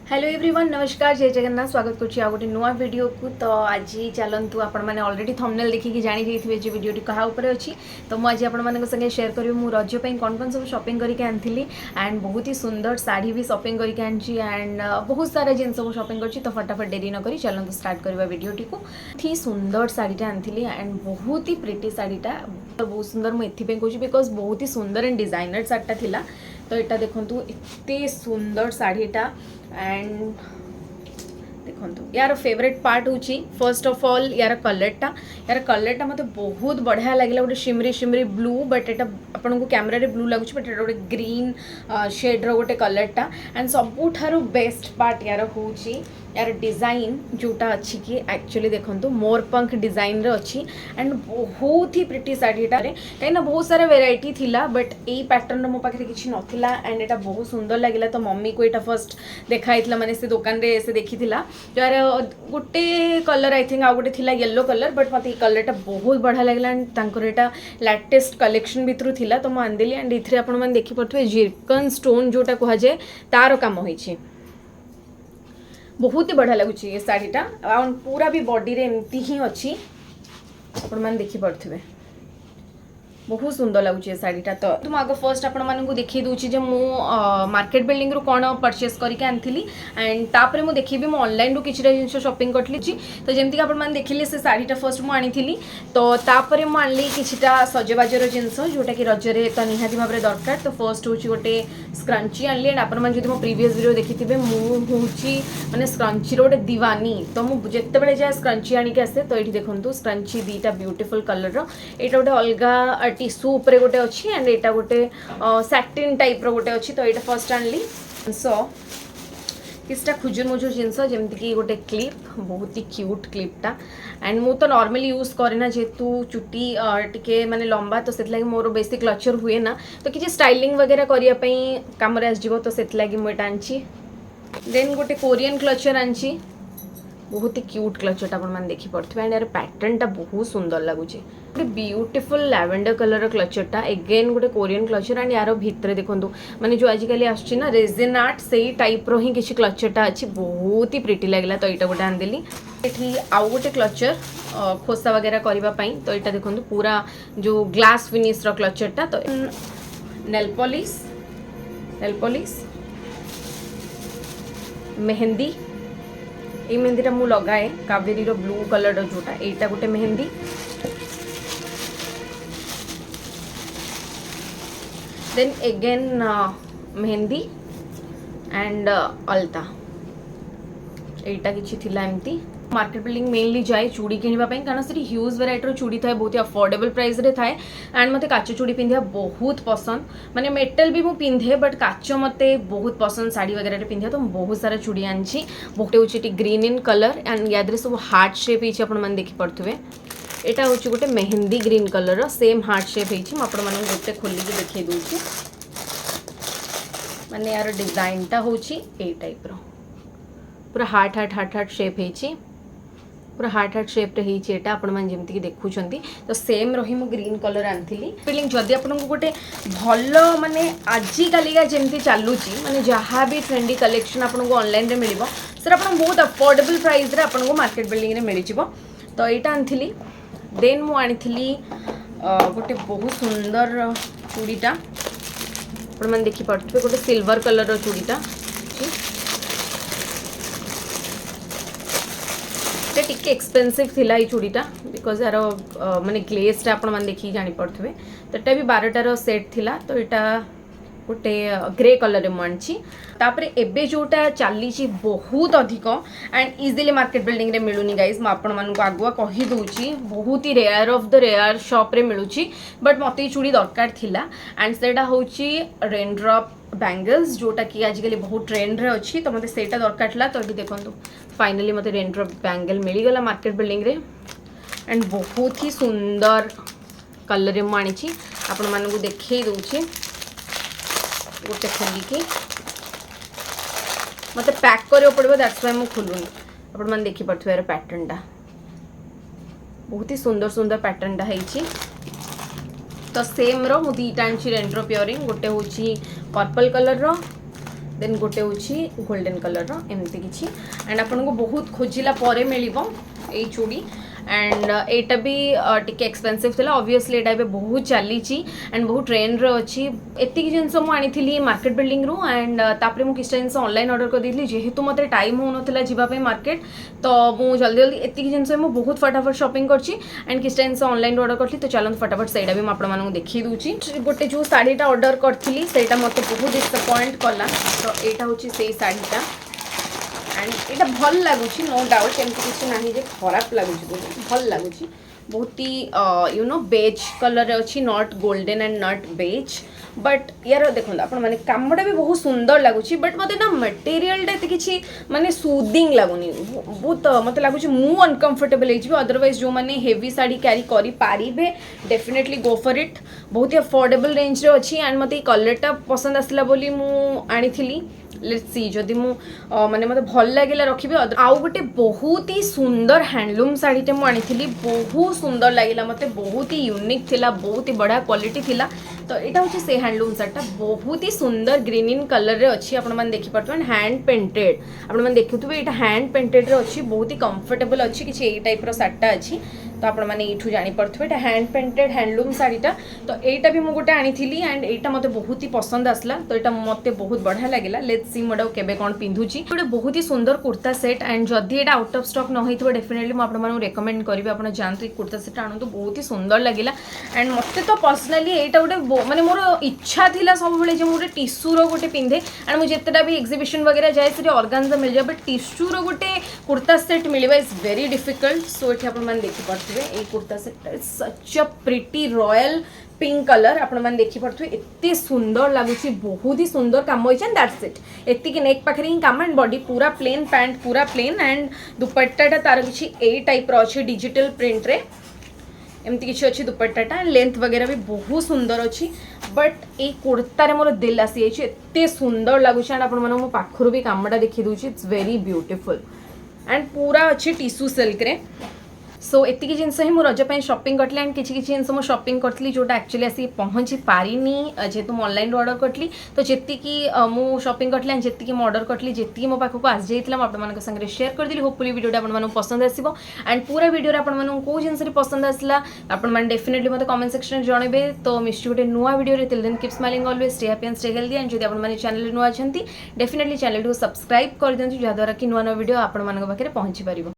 Hello everyone नमस्कार जय जगन्नाथ स्वागत करुच्ची आ गोटे नुआ वीडियो को। तो आज चलतु आपण मैंने अलरेडी थंबनेल देखिए जानी जाइए जे वीडियो कहा ऊपर अच्छी। तो मुझे आज आपण संगे शेयर करी मु रज पे कौन कौन सब शॉपिंग करके आनी एंड बहुत ही सुंदर साड़ी भी शॉपिंग करके आनी एंड बहुत सारा जिनस शॉपिंग कर। तो फटाफट डेरी न करी चलतु स्टार्ट करवा वीडियोटी को। ही सुंदर साड़ीटा आनी एंड बहुत ही प्रिटी साड़ीटा बहुत सुंदर मुझे कहूँ बिकज बहुत ही सुंदर एंड डिजाइनर साड़ीटा थिला। तो यहाँ देखु एत सुंदर साड़ीटा एंड देखो यार फेवरेट पार्ट हूँ फर्स्ट ऑफ ऑल यार कलरटा मत बहुत बढ़िया लगे गोटे शिमरी शिमरी ब्लू बट एटा आपन को कैमरा रे ब्लू लगुच बट एटा गोटे ग्रीन शेड रो गोटे कलरटा एंड सबुठारु बेस्ट पार्ट यार हूँ यार डिजाइन जोटा अच्छी कि एक्चुअली देखो मोरपंख डिजाइन रे अच्छी एंड बहुत ही प्रिटी साड़ीटा कहीं बहुत सारा वेराइटी थिला बट यही पैटर्न मो पाखे किसी नथिला एंड एटा बहुत सुंदर लगिला। तो मम्मी को यहाँ फर्स्ट देखाई माने से दुकान रे से देखी यार गोटे कलर आई थिंक आउ गोटे थिला येलो कलर बट मत कलरटा बहुत बढ़िया लगे एंड यहाँ लेटेस्ट कलेक्शन भितर थिला। तो मुझे आंदेली एंड इथे आपण मैंने देखिपे जिरकन स्टोन जोटा कह जाए तार कम होइछि बहुत ही बढ़िया लगुच ये साड़ीटा पूरा भी बॉडी रे एमती ही अच्छी आपण मैंने देखिपे बहुत सुंदर लगुच ये साड़ीटा। तो मुझे फर्स्ट आपण मानक देखी दूची जे मु मार्केट बिल्डिंग रु कौन परचेस करके आनी एंड तापर मुझे देखी मु ऑनलाइन रु किसी जिन शॉपिंग करी। तो जमती आपण मैंने देखिले से साड़ीटा फर्स्ट मुझे आनी तो तापर मुझे आनली किछिटा सजबाजर जिनस जोटा कि रजरे तो निहाती भाव में दरकार। तो फर्स्ट हूँ गोटे स्क्रंची आनली एंड आपण मैंने मो प्रीवियस वीडियो देखिथे मुझे माने स्क्रंची गोटे दीवानी। तो मुझे जिते जाए स्क्रंची आनिक आसे तो ये देखो स्क्रंची दीटा ब्यूटीफुल कलर यहाँ गोटे अलग टिश्यू उपरे गोटे अच्छी एंड यहाँ गोटे सैटिन टाइप रो गोटे अच्छी। तो यहाँ फर्स्ट आनली सो किसटा खुजुर मुजुर जिनस जमती कि गोटे क्लिप बहुत ही क्यूट क्लिपटा एंड मु तो नॉर्मली यूज करे जेहेतु चुटी टिके माने लंबा तो से मोर बेसिक क्लचर हुए ना तो किसी स्टाइलिंग वगैरह करने कम आसो तो से मुझे आनी। देन गोटे कोरियन क्लचर आनी बहुत ही क्यूट क्लचरटा आपने देखिपे एंड यार पैटर्नटा बहुत सुंदर लगुच गोटे ब्यूटीफुल लैवेंडर कलर क्लचरटा एगेन गोटे कोरियन क्लचर एंड यार भितर देखो माने जो आजिकल आसना रेजिन आर्ट से टाइप रो ही किसी क्लचरटा अच्छी बहुत ही प्रिटी लगे। तो यहाँ गोटे आनदेली ये आउ गोटे क्लचर खोसा वगैरह करने। तो यहाँ देखो पूरा जो ग्लास फिनिश रो क्लचरटा। तो नेल पॉलिश मेहंदी ये मेहंदीटा मु लगाए कावेरी रो ब्लू कलर जोटा एटा गोटे mehndi then again mehndi and अलता एटा किछि थिला एमती। मार्केट बिल्डिंग मेनली जाए चूड़ी किणवाई कारण से ह्यूज वेराइटी चूड़ी थाए बहुत ही अफोर्डेबल प्राइस रे थाए एंड मते काच चूड़ी पिंधा बहुत पसंद माने मेटल भी मु पिंधे बट काच मते बहुत पसंद साड़ी वगैरह रे पिंधा। तो बहुत सारा चूड़ी आनी बहुत होची ग्रीन इन कलर एंड याद सब हार्ट शेप होती आपण मैंने देखी पड़े यहाँ हूँ गोटे mehndi green colour same heart shape होती आपण मैं गोटे खोलिक देखी दूसरी माने यार डिजाइनटा हूँ ये टाइप रो पूरा heart heart heart heart shape होती पूरा हार्ट हार्ट शेप रे आपण मैंने जमीक देखुं। तो सेम रही मु ग्रीन कलर आनी फिलिंग जदि आपको गोटे भल माने आजिकालिका जमी चलुची माने जहाँ भी ट्रेंडी कलेक्शन आपको ऑनलाइन रे मिलिबो सर आपन बहुत अफोर्डेबल प्राइस रे आपको मार्केट बिल्डिंग रे मिल जिवो। तो यहाँ आनी देन मु आनी गोटे बहुत सुंदर चूड़ीटा आपण मैंने देखी पड़े गोटे सिल्वर कलर रो चूड़ीटा टिके एक्सपेंसिव थिला ये चूड़ीटा बिकज यार माने ग्लेसटा आपण मैंने देखी जानी पड़े। तो यहाँ भी 12टार सेट थिला। तो यहाँ गोटे ग्रे कलर मुझे तापरे एबे जोटा चली बहुत अधिक एंड इजिली मार्केट बिल्डिंग रे मिलूनी गाइज मुझे आगुआ कही दूची बहुत ही rare of the rare shop रे मिलूची बट मत चूड़ी दरकार थिला एंड सेटा होची रेन ड्रॉप बैंगल्स जोटा कि आजिकल बहुत ट्रेंड रे अच्छी। तो मत सेटा दरकार था। तो ये देखो फाइनली मत रेन ड्रॉप बैंगल मिलगला मार्केट बिल्डिंग रे एंड बहुत ही सुंदर कलर मुझे आपण मानू देखी दूची गोटे खोलिकी मत पैक करियो पड़ो दैट्स व्हाई मु खोलुनी आपण मैंने देखी पड़े यार पैटर्नटा बहुत ही सुंदर सुंदर पैटर्नटा है। तो सेम रो मु दीटा आनी रेन ड्रॉप इयरिंग गोटे हूँ पर्पल कलर रो देन गोटे होची गोल्डन कलर रो एमती किछि एंड आपन को बहुत खोजिला परे मिलिबो ए चूड़ी एंड एटा भी टिके एक्सपेंसिव थिला ऑब्वियसली एटा बे बहुत चली एंड बहुत ट्रेंड रे अच्छी एतिक जिनस मु आनी मार्केट बिल्डिंग रू एंड तापरे मु किछ जिनस ऑनलाइन ऑर्डर कर देली जेहेतु मते टाइम हो नथिला जीवा पे मार्केट तो मु जल्दी जल्दी एतिक जिनस मु बहुत फटाफट शॉपिंग करची एंड किछ जिनस ऑनलाइन ऑर्डर करथि तो चलन फटाफट सेडा भी म आपण मानू देखि दूची गोटे जो साड़ीटा ऑर्डर करथिली सेटा मते बहुत डिसअपॉइंट कला तो एटा होची सेई साड़ीटा एंड एटा भल लगुच नो डाउट एमती किसी ना जे खराब लगुच भल लगुच बहुत ही यू नो बेज कलर अच्छी not golden and not beige but यार देखो आपण माने कामटा भी बहुत सुंदर लगुच बट मते ना मटेरियलटा एते किछि माने सूदिंग लागुनी बहुत मते लगुच मु अनकंफर्टेबल हे जिबे अदरवाइज जो माने हेवी साड़ी कैरी करी पारिबे डेफिनेटली गो फॉर इट बहुत ही अफोर्डेबल रेंज रे अछि एंड मते कलरटा पसंद आसला बोली मु आनीथिली लेट्स सी जदि मु माने मते भल लागेला रखिबे आउ गोटे बहुत ही सुंदर हैंडलूम साड़ीटे मु आनीथिली बहुत सुंदर लागेला मते बहुत ही यूनिक थिला बहुत ही बढ़िया क्वालिटी थिला तो एटा होची से हैंडलूम साड़ीटा बहुत ही सुंदर ग्रीन इन कलर रे अछि आपण मन देखि परतन हैंड पेंटेड आपण मन देखुथबे एटा हैंड पेंटेड रे अछि बहुत ही कंफर्टेबल अछि किछि ए टाइप रो साड़ीटा अछि तो आपण माने एठू जानि परथबे एटा हैंड पेंटेड हैंडलूम साड़ीटा तो एटा भी मु गोटे आनीथिली एंड एटा मते बहुत ही पसंद आसला तो एटा मते बहुत बढ़िया लागेला लेट्स सी मोडा केबे कोन पिंधुची गोटे बहुत ही सुंदर कुर्ता सेट एंड जदि एटा आउट ऑफ स्टॉक न होइथबो डेफिनेटली मु आपण मानु रेकमेंड करबी आपण जानतु कुर्ता सेट आनु तो बहुत ही सुंदर लागिला एंड मते तो पर्सनली एटा गोटे माने मोर इच्छा थिला सब बेले जे मोर टिश्यू रो गोटे पिंधे एंड मु जेतेटा भी एग्जीबिशन वगैरह जाय से ऑर्गेन्जा मिल जाय बट टिश्यू रो गोटे कुर्ता सेट मिलबा इज वेरी डिफिकल्ट सो एठी आपण मान देखि परथबे ए kurta set is such a pretty royal pink colour आपण मैंने देखी पड़े एत सुंदर लगुच बहुत ही सुंदर काम होइछन दैट्स इट एतिक नेक पाखरे ही काम एंड बॉडी पूरा प्लेन पैंट पूरा प्लेन एंड दुपट्टाटा तार किछि ए टाइप रो अछि डिजिटल प्रिंट रे एमती किछि अछि दुपट्टाटा लेंथ वगैरह भी बहुत सुंदर अछि बट ए कुर्ता रे मोर दिल आसी जाइछि एत सुंदर लगुच एंड आपण माने मो पाखरु भी कामटा देखि दोछि इट्स वेरी ब्यूटीफुल एंड पूरा अच्छी टिश्यू सिल्क रे सो एतिक जिनस ही रज पे शॉपिंग करली एंड किसी किसी जिनस शॉपिंग करती जोटा एक्चुअली आसी पहुँची पारिनी जेहेतु ऑनलाइन ऑर्डर करली तो जी मु शॉपिंग करली एंड जी ऑर्डर करली जी मो पाखक आस जाइए आप संगे शेयर करदेली होपफुली वीडियोटा आपको पसंद आसो एंड पूरा वीडियो आपको कौ जिनस पसंद आसला आपने डेफिनेटली मतलब कमेंट सेक्शन में जनइबे तो मिश्र गोटे नुआ video till then keep smiling always stay happy and stay healthy and जब आपने चैनल नुआ अच्छा डेफिनेटली चैनल को सब्सक्राइब कर दिखाँ जहाँद्वारा कि नुआ नुआ वीडियो आपके पाखे पहुँची पार।